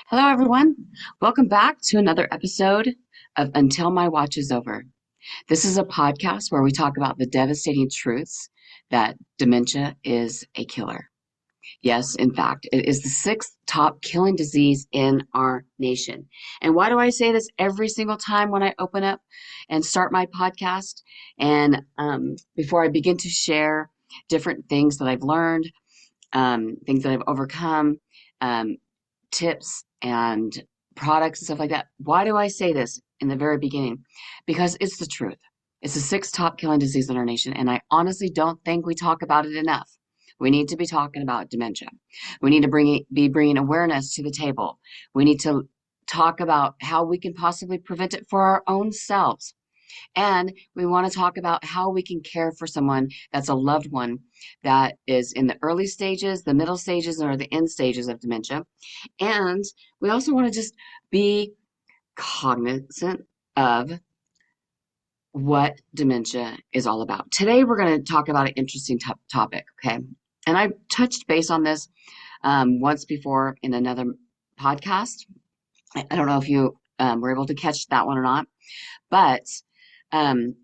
Hello, everyone. Welcome back to another episode of Until My Watch is Over. This is a podcast where we talk about the devastating truths that dementia is a killer. Yes, in fact, it is the sixth top killing disease in our nation. And why do I say this every single time when I open up and start my podcast? And before I begin to share different things that I've learned, things that I've overcome, um, tips and products and stuff like that. Why do I say this in the very beginning? Because it's the truth. It's the sixth top killing disease in our nation, and I honestly don't think we talk about it enough. We need to be talking about dementia. We need to be bringing awareness to the table. We need to talk about how we can possibly prevent it for our own selves. And we want to talk about how we can care for someone that's a loved one that is in the early stages, the middle stages, or the end stages of dementia. And we also want to just be cognizant of what dementia is all about. Today, we're going to talk about an interesting topic, okay? And I touched base on this once before in another podcast. I don't know if you were able to catch that one or not, but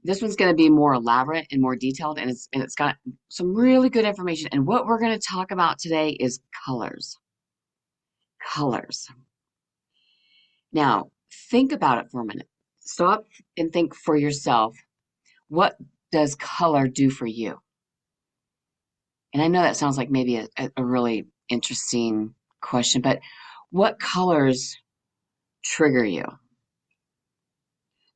this one's going to be more elaborate and more detailed, and it's got some really good information. And what we're going to talk about today is colors. Colors. Now, think about it for a minute. Stop and think for yourself. What does color do for you? And I know that sounds like maybe a really interesting question, but what colors trigger you?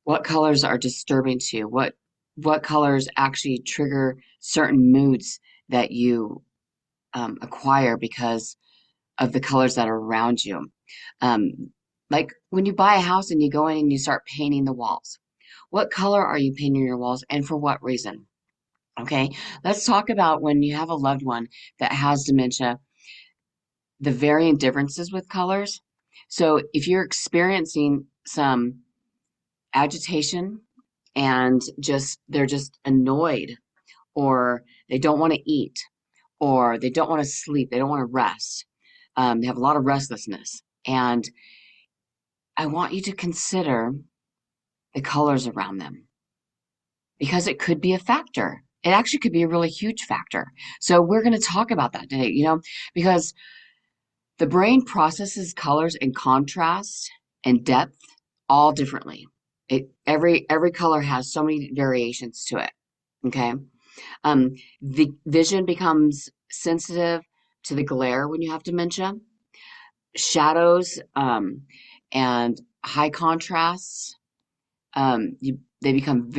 What colors are disturbing to you? What colors actually trigger certain moods that you acquire because of the colors that are around you? Like when you buy a house and you go in and you start painting the walls. What color are you painting your walls and for what reason? Okay, let's talk about when you have a loved one that has dementia, the varying differences with colors. So if you're experiencing some agitation and they're just annoyed, or they don't want to eat, or they don't want to sleep, they don't want to rest, they have a lot of restlessness. And I want you to consider the colors around them because it could be a factor. It actually could be a really huge factor. So we're going to talk about that today, because the brain processes colors and contrast and depth all differently. Every color has so many variations to it. Okay. The vision becomes sensitive to the glare when you have dementia. Shadows and high contrasts, they become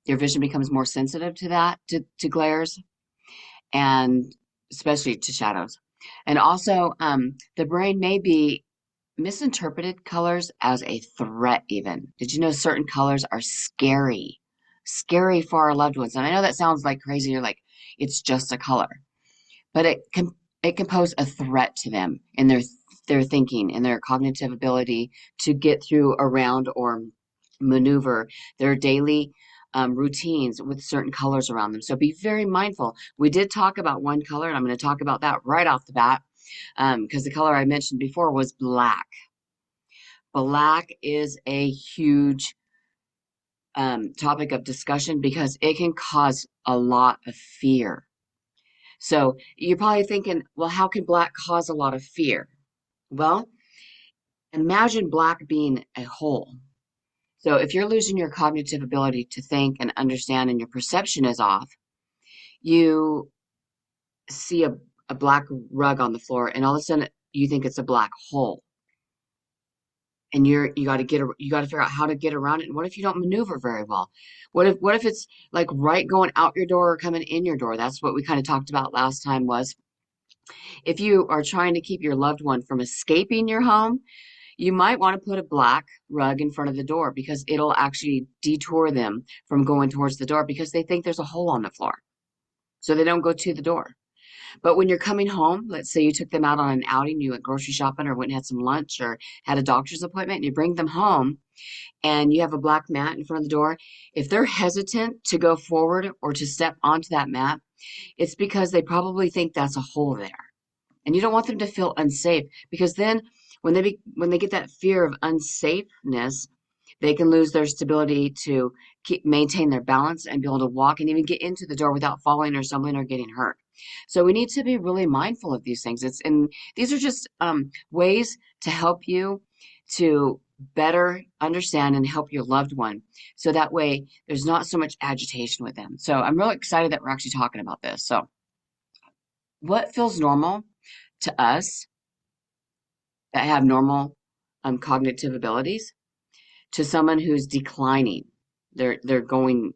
your vision becomes more sensitive to that, to glares, and especially to shadows. And also, the brain may be misinterpreted colors as a threat even. Did you know certain colors are scary? Scary for our loved ones. And I know that sounds like crazy. You're like, it's just a color. But it can pose a threat to them in their thinking and their cognitive ability to get through, around, or maneuver their daily routines with certain colors around them. So be very mindful. We did talk about one color, and I'm going to talk about that right off the bat because the color I mentioned before was black. Black is a huge topic of discussion because it can cause a lot of fear. So you're probably thinking, well, how can black cause a lot of fear? Well, imagine black being a hole. So if you're losing your cognitive ability to think and understand and your perception is off, you see a black rug on the floor and all of a sudden you think it's a black hole. And you got to figure out how to get around it. And what if you don't maneuver very well? What if it's like right going out your door or coming in your door? That's what we kind of talked about last time. Was if you are trying to keep your loved one from escaping your home, you might want to put a black rug in front of the door because it'll actually detour them from going towards the door because they think there's a hole on the floor. So they don't go to the door. But when you're coming home, let's say you took them out on an outing, you went grocery shopping or went and had some lunch or had a doctor's appointment, and you bring them home and you have a black mat in front of the door. If they're hesitant to go forward or to step onto that mat, it's because they probably think that's a hole there. And you don't want them to feel unsafe because then When they get that fear of unsafeness, they can lose their stability to maintain their balance and be able to walk and even get into the door without falling or stumbling or getting hurt. So we need to be really mindful of these things. And these are just ways to help you to better understand and help your loved one. So that way there's not so much agitation with them. So I'm really excited that we're actually talking about this. So what feels normal to us that have normal cognitive abilities to someone who's declining? They're going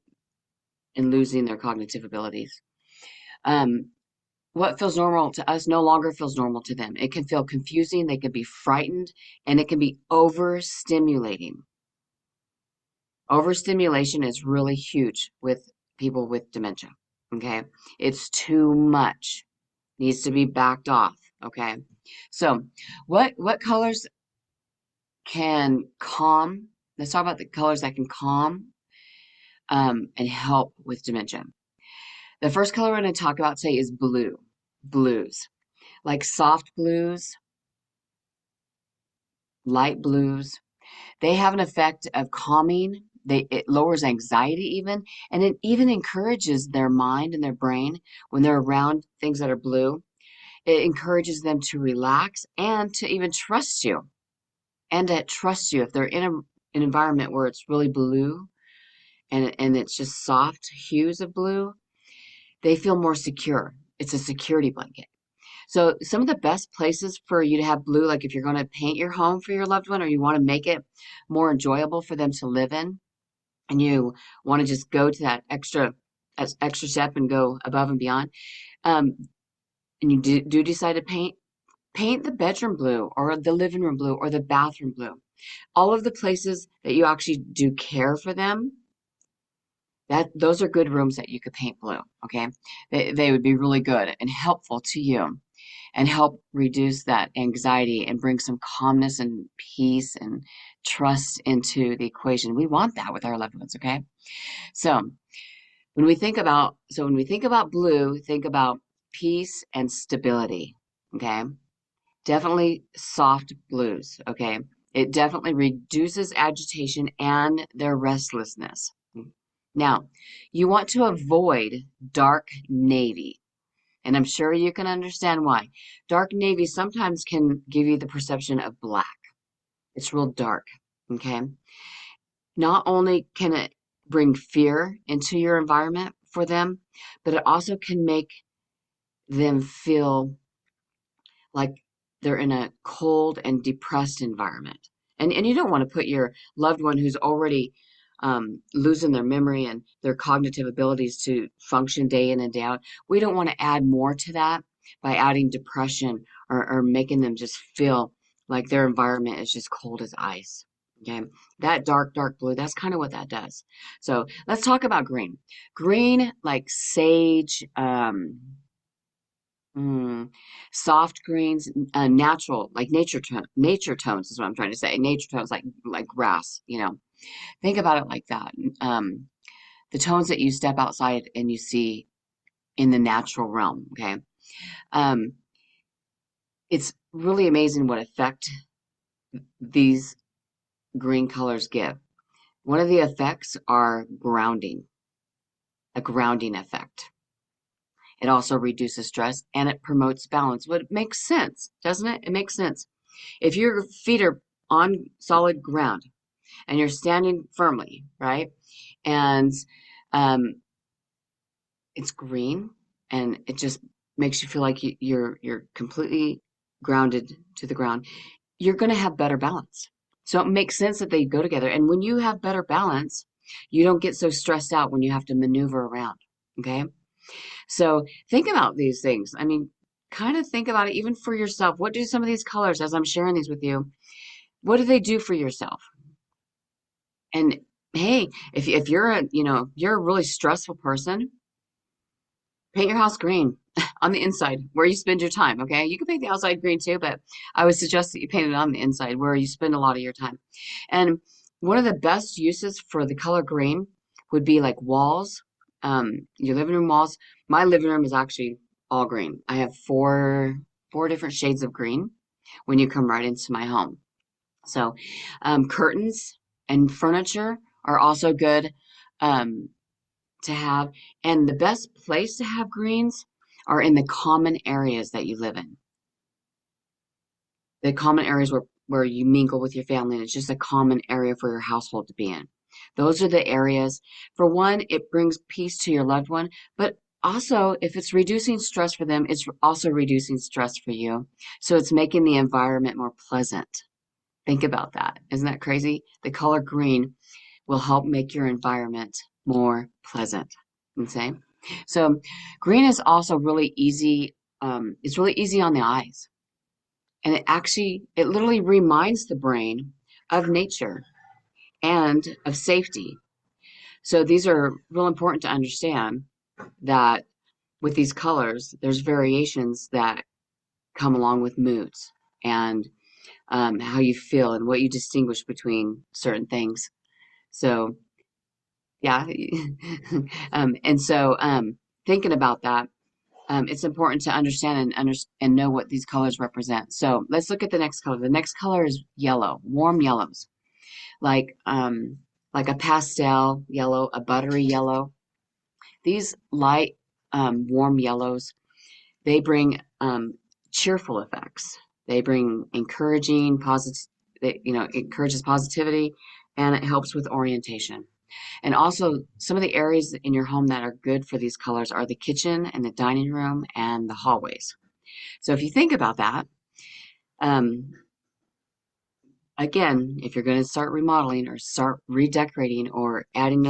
and losing their cognitive abilities. Um, what feels normal to us no longer feels normal to them. It can feel confusing, they can be frightened, and it can be overstimulating. Overstimulation is really huge with people with dementia. Okay. It's too much. Needs to be backed off. Okay. So what colors can calm? Let's talk about the colors that can calm and help with dementia. The first color we're going to talk about today is blue. Blues. Like soft blues, light blues. They have an effect of calming. It lowers anxiety even, and it even encourages their mind and their brain when they're around things that are blue. It encourages them to relax and to even trust you and to trust you if they're in an environment where it's really blue and it's just soft hues of blue, they feel more secure. It's a security blanket. So some of the best places for you to have blue, like if you're going to paint your home for your loved one or you want to make it more enjoyable for them to live in, and you want to just go to that extra step and go above and beyond, um, and you do decide to paint the bedroom blue or the living room blue or the bathroom blue. All of the places that you actually do care for them, that those are good rooms that you could paint blue. Okay, they would be really good and helpful to you and help reduce that anxiety and bring some calmness and peace and trust into the equation. We want that with our loved ones, okay? So when we think about blue, think about peace and stability, okay? Definitely soft blues, okay? It definitely reduces agitation and their restlessness. Now, you want to avoid dark navy. And I'm sure you can understand why. Dark navy sometimes can give you the perception of black. It's real dark, okay? Not only can it bring fear into your environment for them, but it also can make them feel like they're in a cold and depressed environment. And you don't want to put your loved one who's already losing their memory and their cognitive abilities to function day in and day out. We don't want to add more to that by adding depression or making them just feel like their environment is just cold as ice. Okay, that dark blue, that's kind of what that does. So let's talk about green. Green, like sage, Mm, soft greens, natural, like nature tones is what I'm trying to say. Nature tones, like grass. Think about it like that. Um, the tones that you step outside and you see in the natural realm. Okay, um, it's really amazing what effect these green colors give. One of the effects are grounding, a grounding effect. It also reduces stress and it promotes balance. But it makes sense, doesn't it? It makes sense. If your feet are on solid ground and you're standing firmly, right? And um, it's green and it just makes you feel like you're completely grounded to the ground. You're going to have better balance. So it makes sense that they go together. And when you have better balance, you don't get so stressed out when you have to maneuver around. Okay. So think about these things. I mean, kind of think about it even for yourself. What do some of these colors, as I'm sharing these with you, what do they do for yourself? And hey, if you're you're a really stressful person, paint your house green on the inside where you spend your time, okay? You can paint the outside green too, but I would suggest that you paint it on the inside where you spend a lot of your time. And one of the best uses for the color green would be like walls, your living room walls. My living room is actually all green. I have four different shades of green. when you come right into my home. So, curtains and furniture are also good um, to have. And the best place to have greens are in the common areas that you live in. The common areas where you mingle with your family, and it's just a common area for your household to be in. Those are the areas. For one, it brings peace to your loved one, but also if it's reducing stress for them, it's also reducing stress for you. So it's making the environment more pleasant. Think about that. Isn't that crazy? The color green will help make your environment more pleasant. Okay. So green is also really easy. It's really easy on the eyes. And it literally reminds the brain of nature and of safety. So these are real important to understand that with these colors, there's variations that come along with moods and how you feel and what you distinguish between certain things. So yeah, thinking about that, it's important to understand and know what these colors represent. So let's look at the next color. The next color is yellow, warm yellows, like um, like a pastel yellow, a buttery yellow. These light, warm yellows, they bring cheerful effects. They bring encouraging, positive, it encourages positivity, and it helps with orientation. And also, some of the areas in your home that are good for these colors are the kitchen and the dining room and the hallways. So if you think about that, um, again, if you're going to start remodeling or start redecorating or adding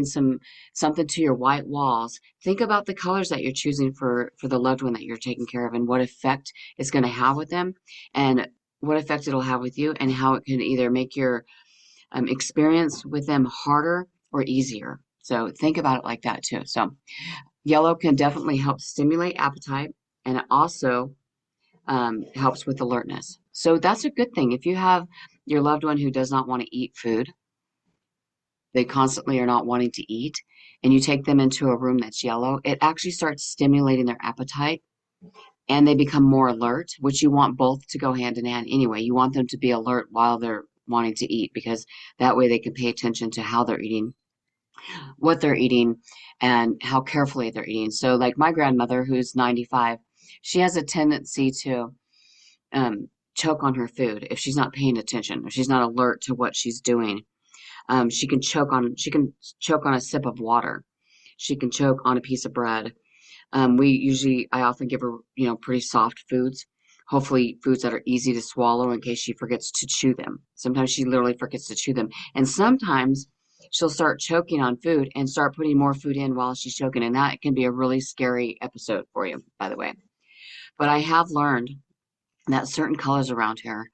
something to your white walls, think about the colors that you're choosing for the loved one that you're taking care of and what effect it's going to have with them and what effect it'll have with you and how it can either make your experience with them harder or easier. So think about it like that too. So yellow can definitely help stimulate appetite and it also helps with alertness. So that's a good thing. If you have your loved one who does not want to eat food, they constantly are not wanting to eat, and you take them into a room that's yellow, it actually starts stimulating their appetite and they become more alert, which you want both to go hand in hand anyway. You want them to be alert while they're wanting to eat because that way they can pay attention to how they're eating, what they're eating, and how carefully they're eating. So, like my grandmother, who's 95, she has a tendency to choke on her food if she's not paying attention, if she's not alert to what she's doing. She can choke on a sip of water. She can choke on a piece of bread. I often give her, pretty soft foods, hopefully foods that are easy to swallow in case she forgets to chew them. Sometimes she literally forgets to chew them. And sometimes she'll start choking on food and start putting more food in while she's choking. And that can be a really scary episode for you, by the way. But I have learned that certain colors around here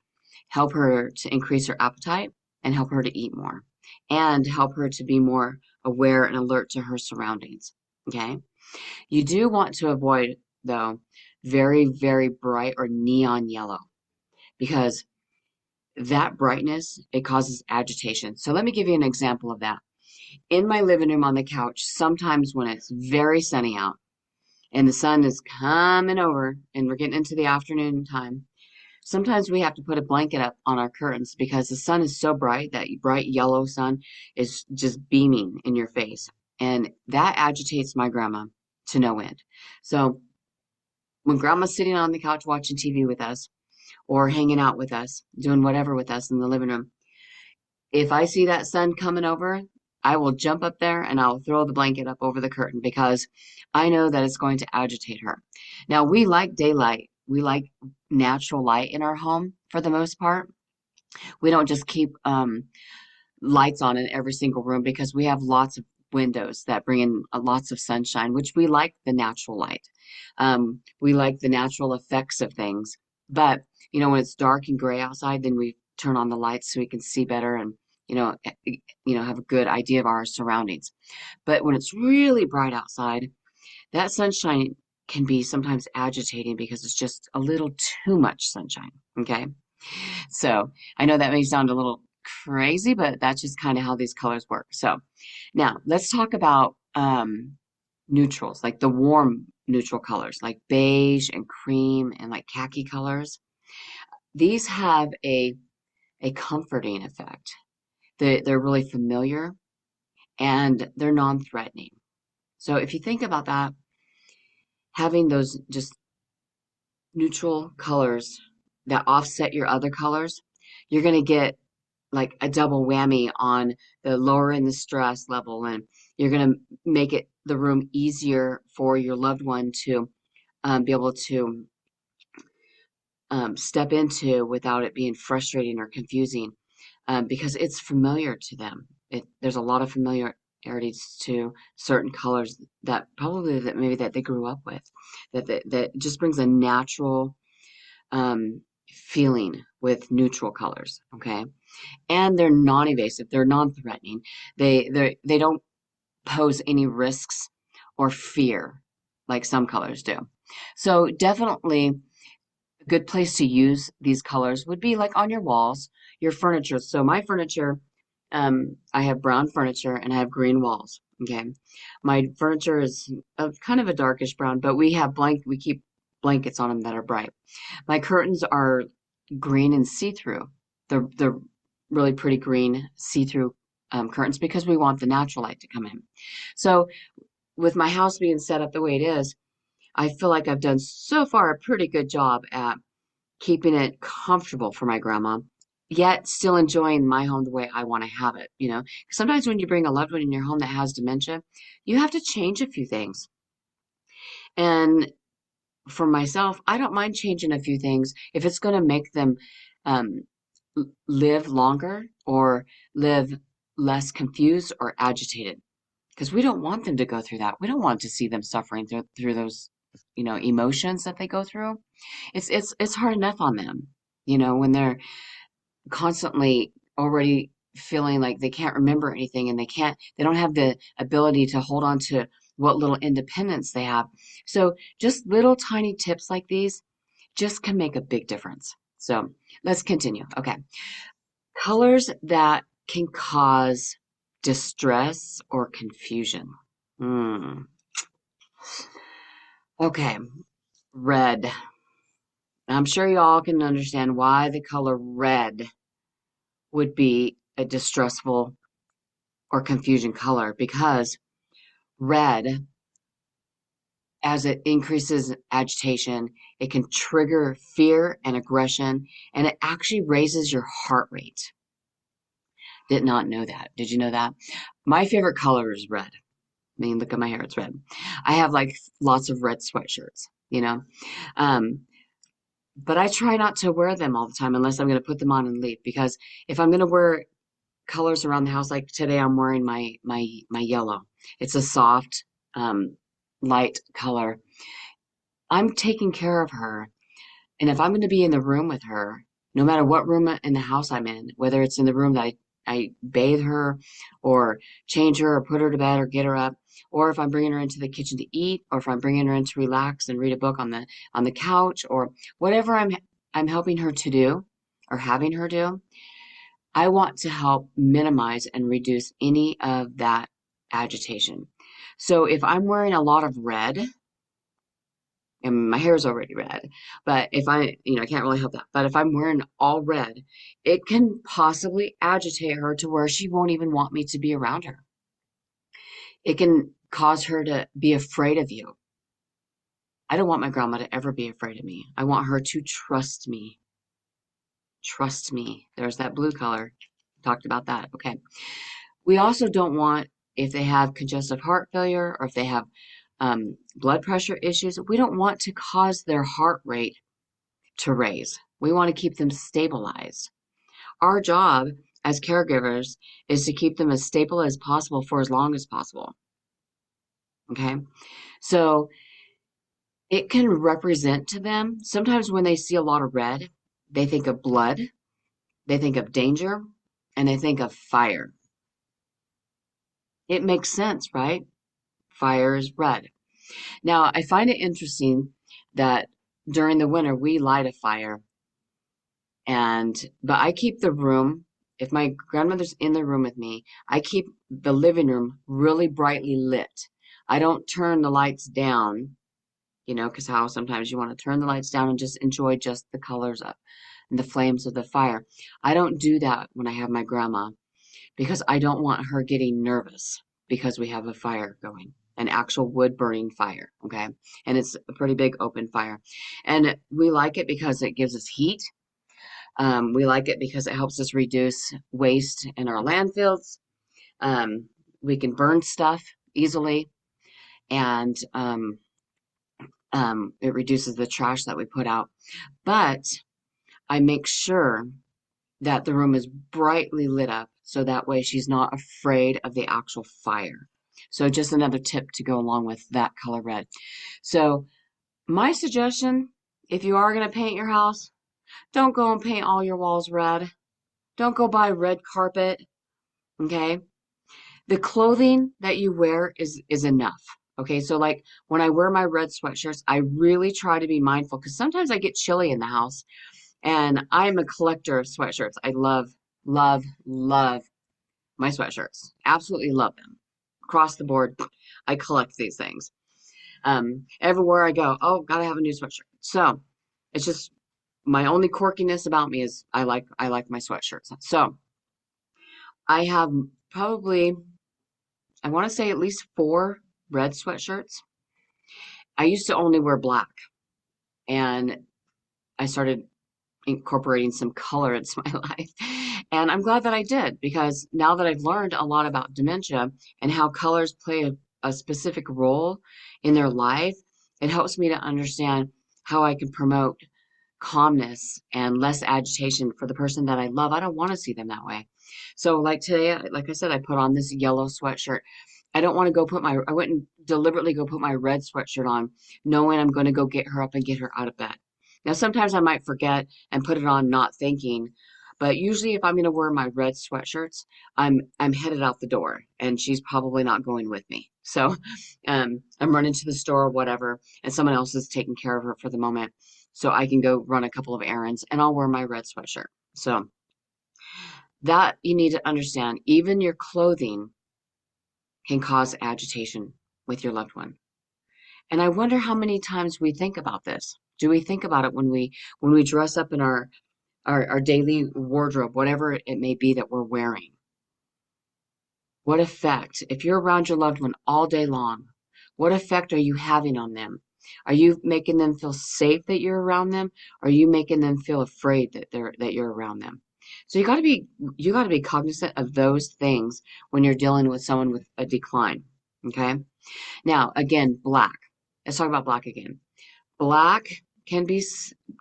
help her to increase her appetite and help her to eat more and help her to be more aware and alert to her surroundings. Okay. You do want to avoid, though, very, very bright or neon yellow because that brightness, it causes agitation. So let me give you an example of that. In my living room on the couch, sometimes when it's very sunny out and the sun is coming over and we're getting into the afternoon time, sometimes we have to put a blanket up on our curtains because the sun is so bright, that bright yellow sun is just beaming in your face. And that agitates my grandma to no end. So when grandma's sitting on the couch watching TV with us or hanging out with us, doing whatever with us in the living room, if I see that sun coming over, I will jump up there and I'll throw the blanket up over the curtain because I know that it's going to agitate her. Now, we like daylight. We like natural light in our home for the most part. We don't just keep lights on in every single room because we have lots of windows that bring in lots of sunshine, which we like the natural light. We like the natural effects of things. But, when it's dark and gray outside, then we turn on the lights so we can see better and, have a good idea of our surroundings. But when it's really bright outside, that sunshine can be sometimes agitating because it's just a little too much sunshine. Okay. So I know that may sound a little crazy, but that's just kind of how these colors work. So now let's talk about neutrals, like the warm neutral colors, like beige and cream and like khaki colors. these have a comforting effect. They're really familiar and they're non-threatening. So if you think about that, having those just neutral colors that offset your other colors, you're going to get like a double whammy on the lowering the stress level, and you're going to make it the room easier for your loved one to be able to step into without it being frustrating or confusing, because it's familiar to them. There's a lot of familiarities to certain colors that probably that maybe that they grew up with, that just brings a natural feeling with neutral colors. Okay, and they're non-evasive. They're non-threatening. They don't pose any risks or fear like some colors do. So definitely a good place to use these colors would be like on your walls, your furniture. So my furniture, I have brown furniture and I have green walls. Okay, my furniture is kind of a darkish brown, but we keep blankets on them that are bright. My curtains are green and see-through. They're really pretty green see-through curtains because we want the natural light to come in. So with my house being set up the way it is, I feel like I've done so far a pretty good job at keeping it comfortable for my grandma, yet still enjoying my home the way I want to have it, you know? Sometimes when you bring a loved one in your home that has dementia, you have to change a few things. And for myself, I don't mind changing a few things if it's going to make them um, live longer or live less confused or agitated. Because we don't want them to go through that. We don't want to see them suffering through those, emotions that they go through. It's hard enough on them, when they're constantly already feeling like they can't remember anything and they don't have the ability to hold on to what little independence they have. So just little tiny tips like these just can make a big difference. So let's continue. Okay. Colors that can cause distress or confusion. Hmm. Okay. Red. I'm sure you all can understand why the color red would be a distressful or confusion color, because red, as it increases agitation, it can trigger fear and aggression, and it actually raises your heart rate. Did not know that. Did you know that? My favorite color is red. I mean, look at my hair, it's red. I have like lots of red sweatshirts, you know? Um, but I try not to wear them all the time unless I'm going to put them on and leave, because if I'm going to wear colors around the house, like today I'm wearing my yellow. It's a soft, light color. I'm taking care of her. And if I'm going to be in the room with her, no matter what room in the house I'm in, whether it's in the room that I bathe her or change her or put her to bed or get her up, or if I'm bringing her into the kitchen to eat, or if I'm bringing her in to relax and read a book on the couch, or whatever I'm helping her to do or having her do, I want to help minimize and reduce any of that agitation. So if I'm wearing a lot of red, and my hair is already red, but if I can't really help that. But if I'm wearing all red, it can possibly agitate her to where she won't even want me to be around her. It can cause her to be afraid of you. I don't want my grandma to ever be afraid of me. I want her to trust me. Trust me. There's that blue color. Talked about that. Okay. We also don't want, if they have congestive heart failure or if they have blood pressure issues, we don't want to cause their heart rate to raise. We want to keep them stabilized. Our job as caregivers is to keep them as stable as possible for as long as possible. Okay? So it can represent to them, sometimes when they see a lot of red, they think of blood, they think of danger, and they think of fire. It makes sense, right? Fire is red. Now, I find it interesting that during the winter we light a fire, but I keep the room, if my grandmother's in the room with me, I keep the living room really brightly lit. I don't turn the lights down because how sometimes you want to turn the lights down and just enjoy just the colors of and the flames of the fire. I don't do that when I have my grandma because I don't want her getting nervous because we have a fire going, an actual wood burning fire, okay? And it's a pretty big open fire. And we like it because it gives us heat. We like it because it helps us reduce waste in our landfills. Um, we can burn stuff easily, and it reduces the trash that we put out. But I make sure that the room is brightly lit up so that way she's not afraid of the actual fire. So just another tip to go along with that color red. So my suggestion, if you are going to paint your house, don't go and paint all your walls red. Don't go buy red carpet, okay? The clothing that you wear is enough. Okay, so like when I wear my red sweatshirts, I really try to be mindful because sometimes I get chilly in the house and I'm a collector of sweatshirts. I love, love, love my sweatshirts. Absolutely love them. Across the board, I collect these things. Everywhere I go, oh, gotta have a new sweatshirt. So it's just my only quirkiness about me is I like my sweatshirts. So I have probably I want to say at least four red sweatshirts. I used to only wear black, and I started incorporating some color into my life. And I'm glad that I did because now that I've learned a lot about dementia and how colors play a specific role in their life, it helps me to understand how I can promote calmness and less agitation for the person that I love. I don't want to see them that way. So, like today, like I said, I put on this yellow sweatshirt. I don't want to I wouldn't deliberately go put my red sweatshirt on, knowing I'm going to go get her up and get her out of bed. Now, sometimes I might forget and put it on not thinking, but usually if I'm going to wear my red sweatshirts, I'm headed out the door and she's probably not going with me. So, I'm running to the store or whatever, and someone else is taking care of her for the moment. So I can go run a couple of errands and I'll wear my red sweatshirt. So that you need to understand, even your clothing can cause agitation with your loved one. And I wonder how many times we think about this. Do we think about it when we dress up in our daily wardrobe, whatever it may be that we're wearing? What effect, if you're around your loved one all day long, what effect are you having on them? Are you making them feel safe that you're around them? Or are you making them feel afraid that you're around them? So you got to be cognizant of those things when you're dealing with someone with a decline. Okay? Now, again, black. Let's talk about black again. Black can be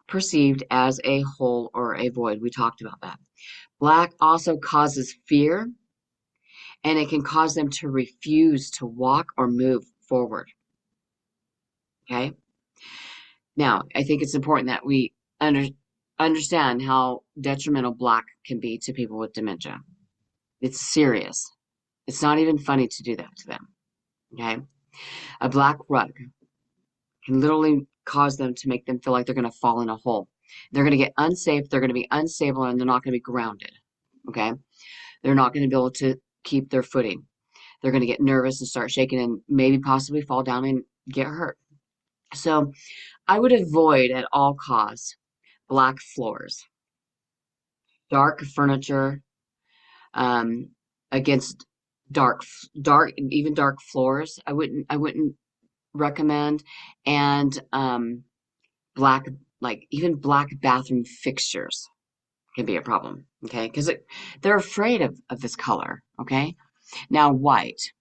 perceived as a hole or a void. We talked about that. Black also causes fear, and it can cause them to refuse to walk or move forward. Okay. Now, I think it's important that we understand how detrimental black can be to people with dementia. It's serious. It's not even funny to do that to them. Okay. A black rug can literally cause them to make them feel like they're going to fall in a hole. They're going to get unsafe, they're going to be unstable, and they're not going to be grounded. Okay. They're not going to be able to keep their footing. They're going to get nervous and start shaking and maybe possibly fall down and get hurt. So I would avoid at all costs black floors, dark furniture, um, against even dark floors. I wouldn't recommend, and black, like even black bathroom fixtures can be a problem. Okay, because they're afraid of this color. Okay, now white.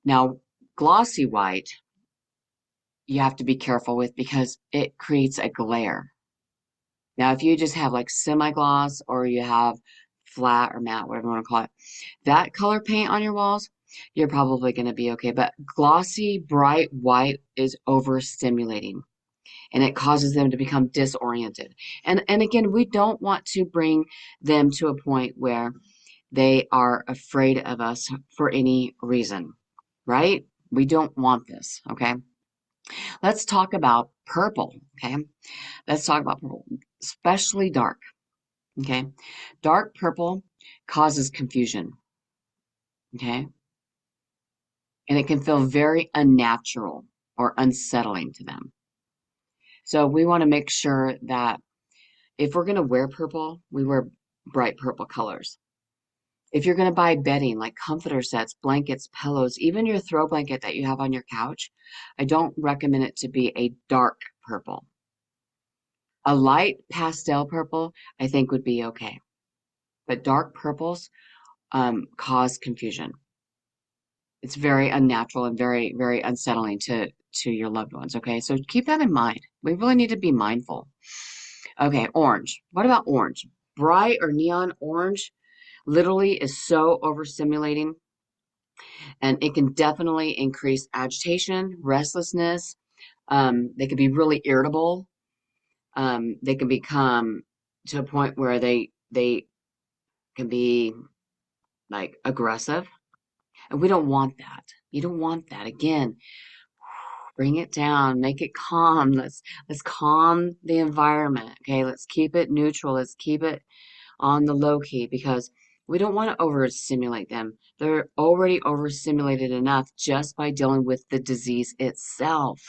Now glossy white, you have to be careful with because it creates a glare. Now, if you just have like semi-gloss or you have flat or matte, whatever you want to call it, that color paint on your walls, you're probably going to be okay. But glossy, bright white is overstimulating and it causes them to become disoriented. And again, we don't want to bring them to a point where they are afraid of us for any reason, right? We don't want this, okay? Let's talk about purple, okay? Let's talk about purple, especially dark, okay? Dark purple causes confusion, okay? And it can feel very unnatural. or unsettling to them. So we want to make sure that if we're going to wear purple, we wear bright purple colors. If you're going to buy bedding like comforter sets, blankets, pillows, even your throw blanket that you have on your couch, I don't recommend it to be a dark purple. A light pastel purple, I think would be okay. But dark purples cause confusion. It's very unnatural and very, very unsettling to your loved ones. Okay, so keep that in mind. We really need to be mindful. Okay, orange. What about orange? Bright or neon orange literally is so overstimulating, and it can definitely increase agitation, restlessness. They can be really irritable. They can become to a point where they can be like aggressive, and we don't want that. You don't want that. Again, bring it down, make it calm. Let's calm the environment. Okay, let's keep it neutral. Let's keep it on the low key because we don't want to overstimulate them. They're already overstimulated enough just by dealing with the disease itself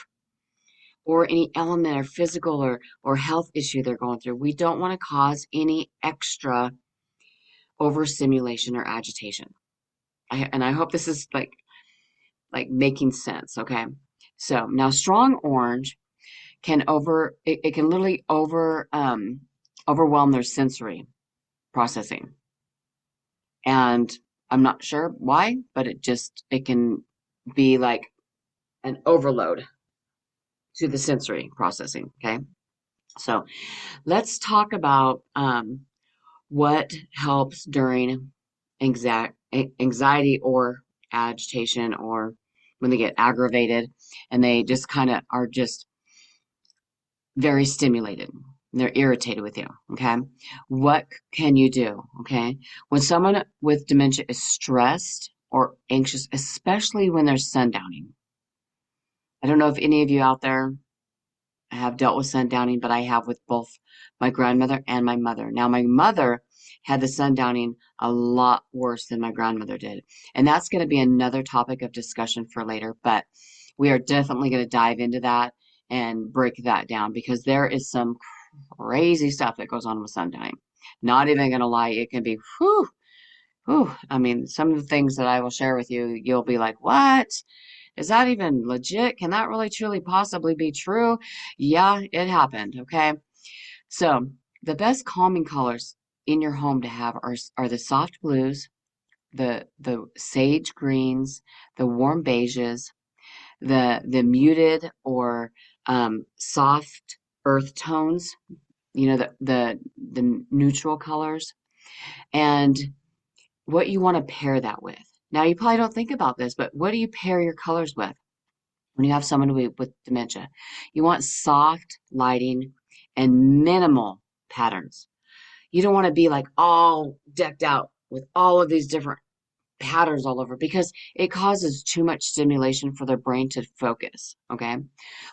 or any element or physical or health issue they're going through. We don't want to cause any extra overstimulation or agitation. And I hope this is like making sense, okay? So now strong orange it can literally overwhelm their sensory processing. And I'm not sure why, but it can be like an overload to the sensory processing. Okay. So let's talk about what helps during anxiety or agitation or when they get aggravated and they just kind of are just very stimulated. They're irritated with you. Okay. What can you do? Okay. When someone with dementia is stressed or anxious, especially when they're sundowning, I don't know if any of you out there have dealt with sundowning, but I have with both my grandmother and my mother. Now, my mother had the sundowning a lot worse than my grandmother did. And that's going to be another topic of discussion for later, but we are definitely going to dive into that and break that down because there is some crazy stuff that goes on with sundowning. Not even going to lie, it can be, whew, whew. I mean, some of the things that I will share with you, you'll be like, what? Is that even legit? Can that really truly possibly be true? Yeah, it happened. Okay. So the best calming colors in your home to have are the soft blues, the sage greens, the warm beiges, the muted or soft earth tones, you know, the neutral colors, and what you want to pair that with. Now, you probably don't think about this, but what do you pair your colors with when you have someone with dementia? You want soft lighting and minimal patterns. You don't want to be like all decked out with all of these different patterns all over because it causes too much stimulation for their brain to focus. Okay.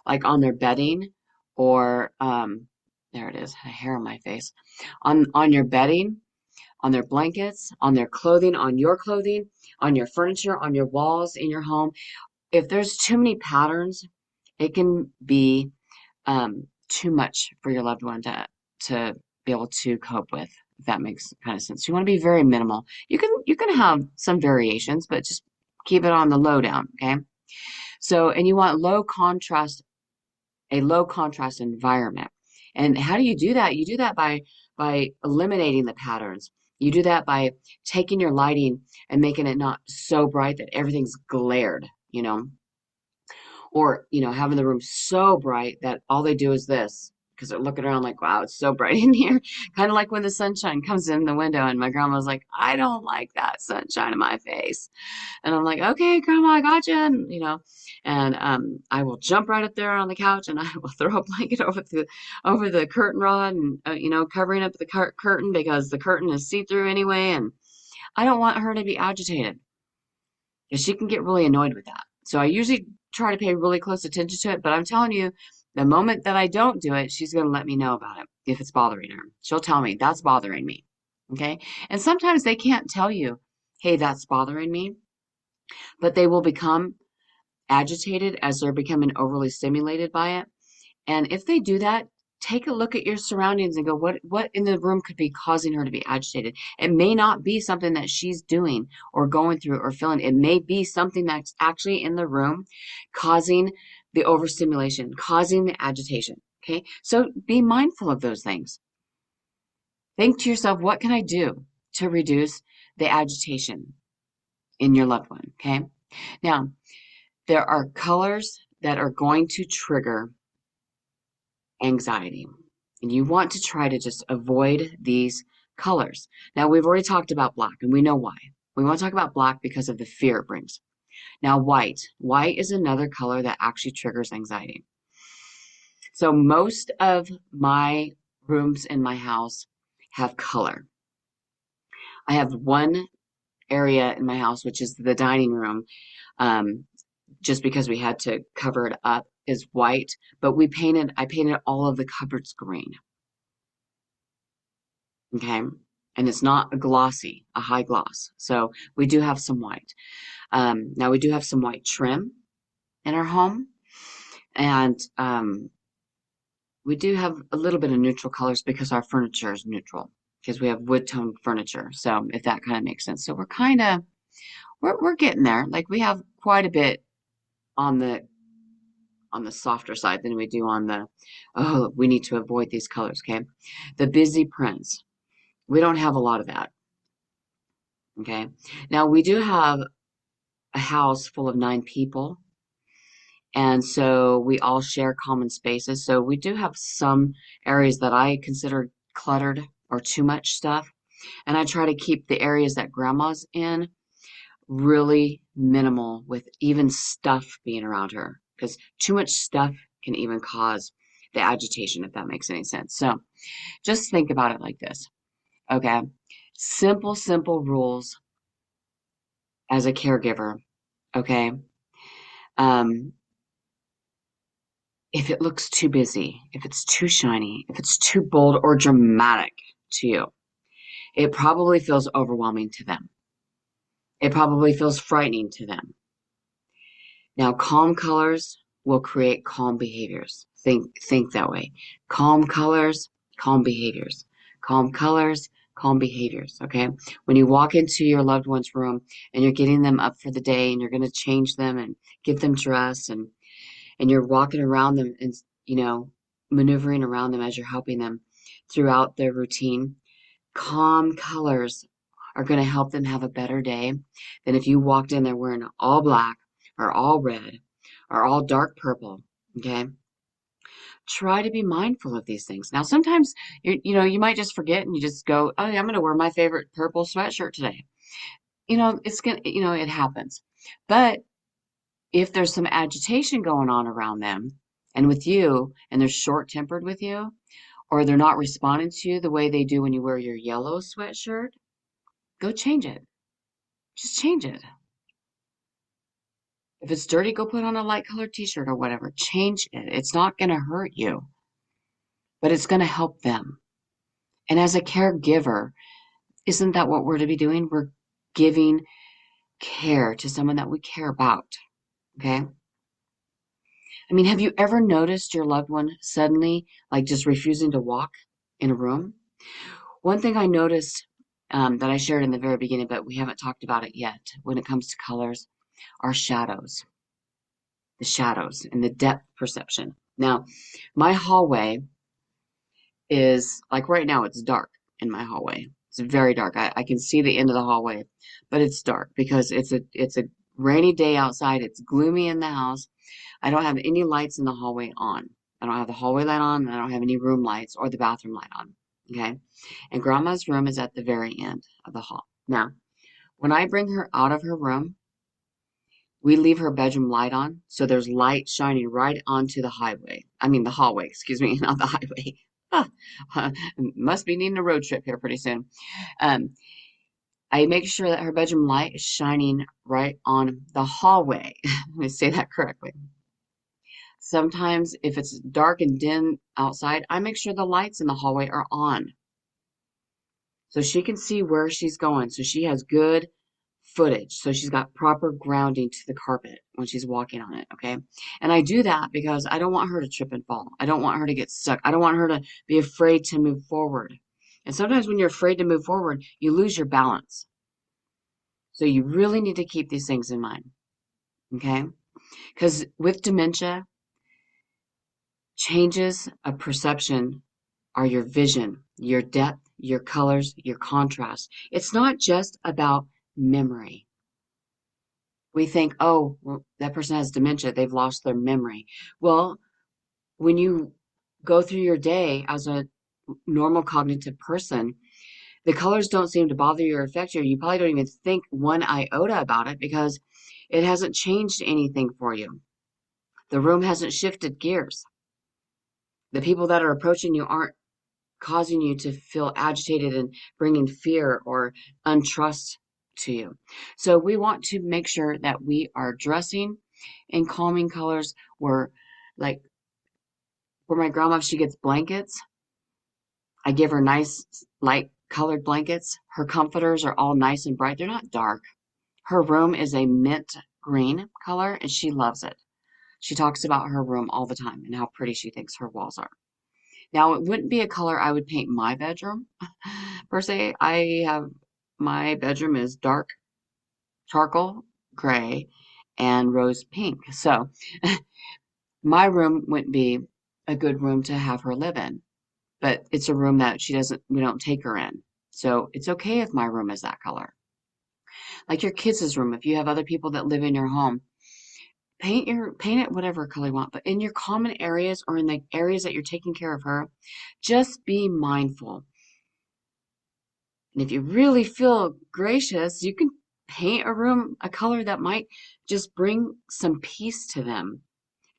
Like on their bedding or, there it is, a hair on my face. On your bedding, on their blankets, on their clothing, on your clothing, on your furniture, on your walls in your home. If there's too many patterns, it can be too much for your loved one to be able to cope with, if that makes kind of sense. You want to be very minimal. You can have some variations, but just keep it on the low down, okay? So, and you want a low contrast environment. And how do you do that? You do that by eliminating the patterns. You do that by taking your lighting and making it not so bright that everything's glared, you know, or, you know, having the room so bright that all they do is this because they're looking around like, wow, it's so bright in here. Kind of like when the sunshine comes in the window and my grandma was like, I don't like that sunshine in my face. And I'm like, okay, grandma, I got you. And, you know, and I will jump right up there on the couch and I will throw a blanket over the curtain rod and, you know, covering up the curtain because the curtain is see-through anyway. And I don't want her to be agitated because she can get really annoyed with that. So I usually try to pay really close attention to it, but I'm telling you, the moment that I don't do it, she's going to let me know about it if it's bothering her. She'll tell me, that's bothering me. Okay. And sometimes they can't tell you, hey, that's bothering me, but they will become agitated, as they're becoming overly stimulated by it. And if they do that, take a look at your surroundings and go, what in the room could be causing her to be agitated? It may not be something that she's doing or going through or feeling. It may be something that's actually in the room causing the overstimulation, causing the agitation. Okay. So be mindful of those things. Think to yourself, what can I do to reduce the agitation in your loved one? Okay. Now, there are colors that are going to trigger anxiety. And you want to try to just avoid these colors. Now, we've already talked about black, and we know why. We want to talk about black because of the fear it brings. Now, white. White is another color that actually triggers anxiety. So most of my rooms in my house have color. I have one area in my house, which is the dining room, um, just because we had to cover it up, is white, but I painted all of the cupboards green. Okay. And it's not a glossy, a high gloss. So we do have some white. Now we do have some white trim in our home. And we do have a little bit of neutral colors because our furniture is neutral, because we have wood tone furniture. So if that kind of makes sense. So we're getting there. Like we have quite a bit on the softer side than we do on the, oh, we need to avoid these colors. Okay. The busy prints. We don't have a lot of that. Okay. Now we do have a house full of 9 people, and so we all share common spaces. So we do have some areas that I consider cluttered or too much stuff. And I try to keep the areas that grandma's in really minimal with even stuff being around her, because too much stuff can even cause the agitation, if that makes any sense. So just think about it like this. Okay. Simple rules as a caregiver. Okay. Um, if it looks too busy, if it's too shiny, if it's too bold or dramatic to you, it probably feels overwhelming to them. It probably feels frightening to them. Now, calm colors will create calm behaviors. Think that way. Calm colors, calm behaviors. Calm colors, calm behaviors. Okay. When you walk into your loved one's room and you're getting them up for the day and you're going to change them and get them dressed, and you're walking around them and maneuvering around them as you're helping them throughout their routine, calm colors are going to help them have a better day than if you walked in there wearing all black or all red or all dark purple. Okay. Try to be mindful of these things. Now, sometimes you might just forget and you just go, oh, yeah, I'm going to wear my favorite purple sweatshirt today. It happens. But if there's some agitation going on around them and with you, and they're short-tempered with you, or they're not responding to you the way they do when you wear your yellow sweatshirt, go change it. Just change it. If it's dirty, go put on a light colored t-shirt or whatever. Change it. It's not going to hurt you, but it's going to help them. And as a caregiver, isn't that what we're to be doing? We're giving care to someone that we care about. Okay. I mean, have you ever noticed your loved one suddenly, like, just refusing to walk in a room? One thing I noticed, that I shared in the very beginning, but we haven't talked about it yet when it comes to colors, are shadows. The shadows and the depth perception. Now, my hallway is like right now, it's dark in my hallway. It's very dark. I can see the end of the hallway, but it's dark because it's a rainy day outside. It's gloomy in the house. I don't have any lights in the hallway on. I don't have the hallway light on, and I don't have any room lights or the bathroom light on. Okay. And grandma's room is at the very end of the hall. Now, when I bring her out of her room, we leave her bedroom light on, so there's light shining right onto the highway. I mean, the hallway, excuse me, not the highway. Must be needing a road trip here pretty soon. Um, I make sure that her bedroom light is shining right on the hallway. Let me say that correctly. Sometimes, if it's dark and dim outside, I make sure the lights in the hallway are on so she can see where she's going. So she has good footage. So she's got proper grounding to the carpet when she's walking on it, okay? And I do that because I don't want her to trip and fall. I don't want her to get stuck. I don't want her to be afraid to move forward. And sometimes when you're afraid to move forward, you lose your balance. So you really need to keep these things in mind, okay? Because with dementia, changes of perception are your vision, your depth, your colors, your contrast. It's not just about memory. We think, oh, well, that person has dementia, they've lost their memory. Well, when you go through your day as a normal cognitive person, the colors don't seem to bother you or affect you. You probably don't even think one iota about it because it hasn't changed anything for you. The room hasn't shifted gears. The people that are approaching you aren't causing you to feel agitated and bringing fear or untrust to you. So we want to make sure that we are dressing in calming colors. Where, like, for my grandma, if she gets blankets, I give her nice light colored blankets. Her comforters are all nice and bright. They're not dark. Her room is a mint green color and she loves it. She talks about her room all the time and how pretty she thinks her walls are. Now, it wouldn't be a color I would paint my bedroom per se. My bedroom is dark charcoal gray and rose pink. So my room wouldn't be a good room to have her live in, but it's a room that we don't take her in. So it's okay if my room is that color. Like your kids' room, if you have other people that live in your home, paint it whatever color you want, but in your common areas or in the areas that you're taking care of her, just be mindful. And if you really feel gracious, you can paint a room a color that might just bring some peace to them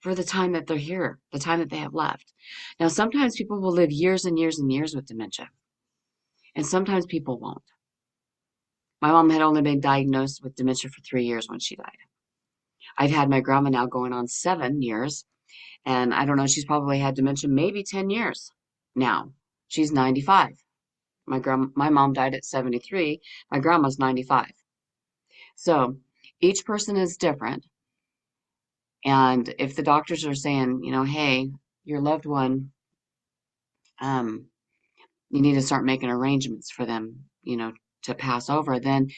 for the time that they're here, the time that they have left. Now, sometimes people will live years and years and years with dementia, and sometimes people won't. My mom had only been diagnosed with dementia for 3 years when she died. I've had my grandma now going on 7 years, and I don't know, she's probably had dementia maybe 10 years now. She's 95. My mom died at 73. My grandma's 95. So each person is different. And if the doctors are saying, hey, your loved one, um, you need to start making arrangements for them, to pass over, then,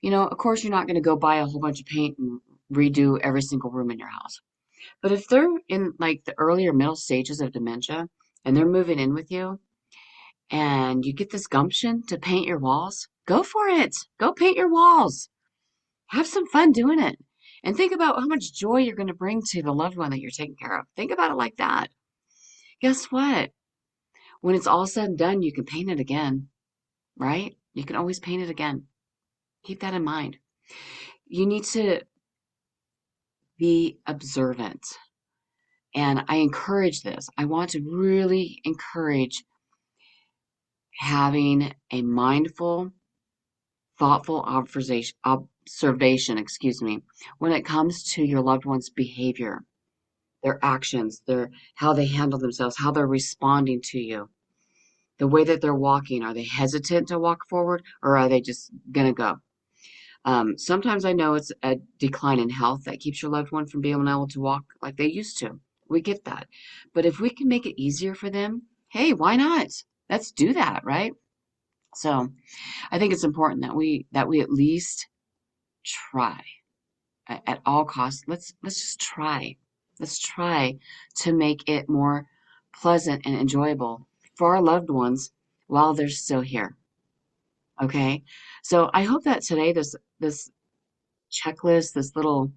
of course you're not going to go buy a whole bunch of paint and redo every single room in your house. But if they're in like the earlier middle stages of dementia and they're moving in with you and you get this gumption to paint your walls, go for it. Go paint your walls. Have some fun doing it. And think about how much joy you're going to bring to the loved one that you're taking care of. Think about it like that. Guess what? When it's all said and done, you can paint it again, right? You can always paint it again. Keep that in mind. You need to be observant. And I encourage this. I want to really encourage having a mindful, thoughtful observation, when it comes to your loved one's behavior, their actions, how they handle themselves, how they're responding to you, the way that they're walking. Are they hesitant to walk forward or are they just gonna go? Sometimes I know it's a decline in health that keeps your loved one from being able to walk like they used to. We get that. But if we can make it easier for them, hey, why not? Let's do that, right? So I think it's important that we at least try at all costs. Let's just try. Let's try to make it more pleasant and enjoyable for our loved ones while they're still here. Okay? So I hope that today this checklist, this little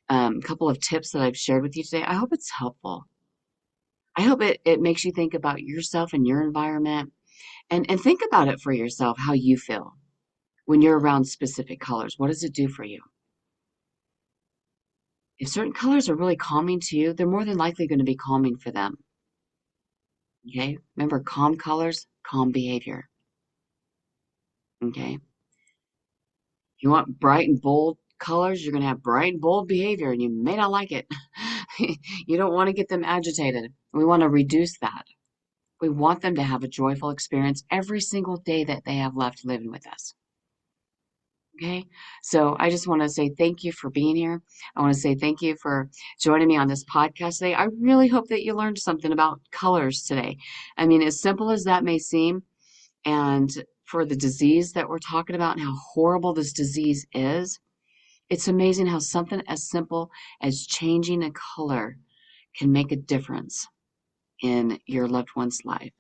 couple of tips that I've shared with you today, I hope it's helpful. I hope it makes you think about yourself and your environment and think about it for yourself, how you feel when you're around specific colors. What does it do for you? If certain colors are really calming to you, they're more than likely going to be calming for them. Okay? Remember, calm colors, calm behavior. Okay? If you want bright and bold colors, you're going to have bright and bold behavior, and you may not like it. You don't want to get them agitated. We want to reduce that. We want them to have a joyful experience every single day that they have left living with us. Okay. So I just want to say thank you for being here. I want to say thank you for joining me on this podcast today. I really hope that you learned something about colors today. I mean, as simple as that may seem, and for the disease that we're talking about and how horrible this disease is, it's amazing how something as simple as changing a color can make a difference in your loved one's life.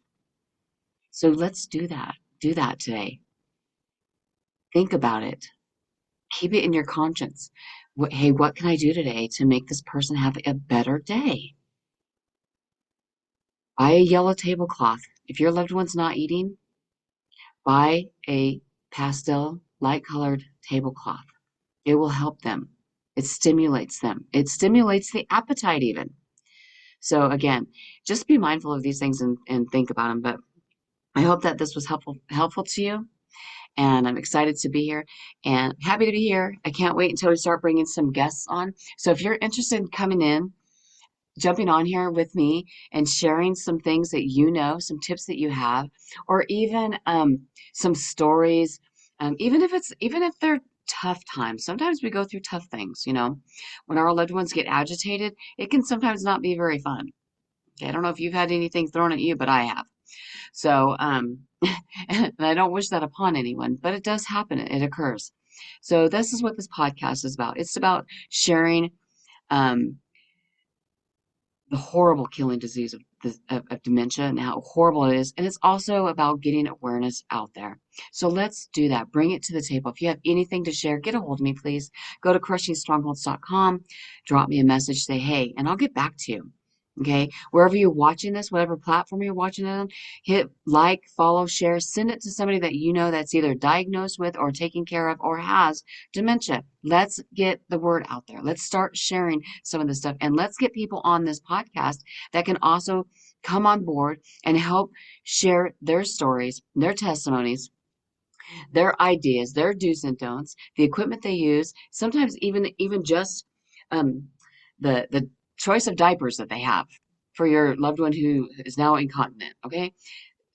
So let's do that. Do that today. Think about it. Keep it in your conscience. Hey, what can I do today to make this person have a better day? Buy a yellow tablecloth. If your loved one's not eating, buy a pastel, light colored tablecloth. It will help them. It stimulates them. It stimulates the appetite, even. So, again, just be mindful of these things and think about them. But I hope that this was helpful to you. And I'm excited to be here and happy to be here. I can't wait until we start bringing some guests on. So if you're interested in coming in, jumping on here with me and sharing some things that you know, some tips that you have, or even some stories, even if they're tough times. Sometimes we go through tough things, you know. When our loved ones get agitated, it can sometimes not be very fun. Okay, I don't know if you've had anything thrown at you, but I have. So, and I don't wish that upon anyone, but it does happen. It occurs. So this is what this podcast is about. It's about sharing um, the horrible killing disease of dementia and how horrible it is. And it's also about getting awareness out there. So let's do that. Bring it to the table. If you have anything to share, get a hold of me, please. Go to crushingstrongholds.com, drop me a message, say, hey, and I'll get back to you. Okay, wherever you're watching this, whatever platform you're watching it on, hit like, follow, share, send it to somebody that you know that's either diagnosed with or taken care of or has dementia. Let's get the word out there. Let's start sharing some of this stuff and let's get people on this podcast that can also come on board and help share their stories, their testimonies, their ideas, their do's and don'ts, the equipment they use, sometimes even just um, the choice of diapers that they have for your loved one who is now incontinent. Okay,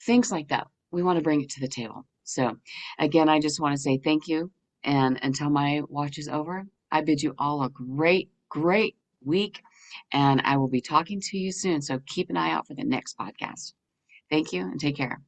things like that. We want to bring it to the table. So, again, I just want to say thank you, and until my watch is over, I bid you all a great week, and I will be talking to you soon. So keep an eye out for the next podcast. Thank you, and take care.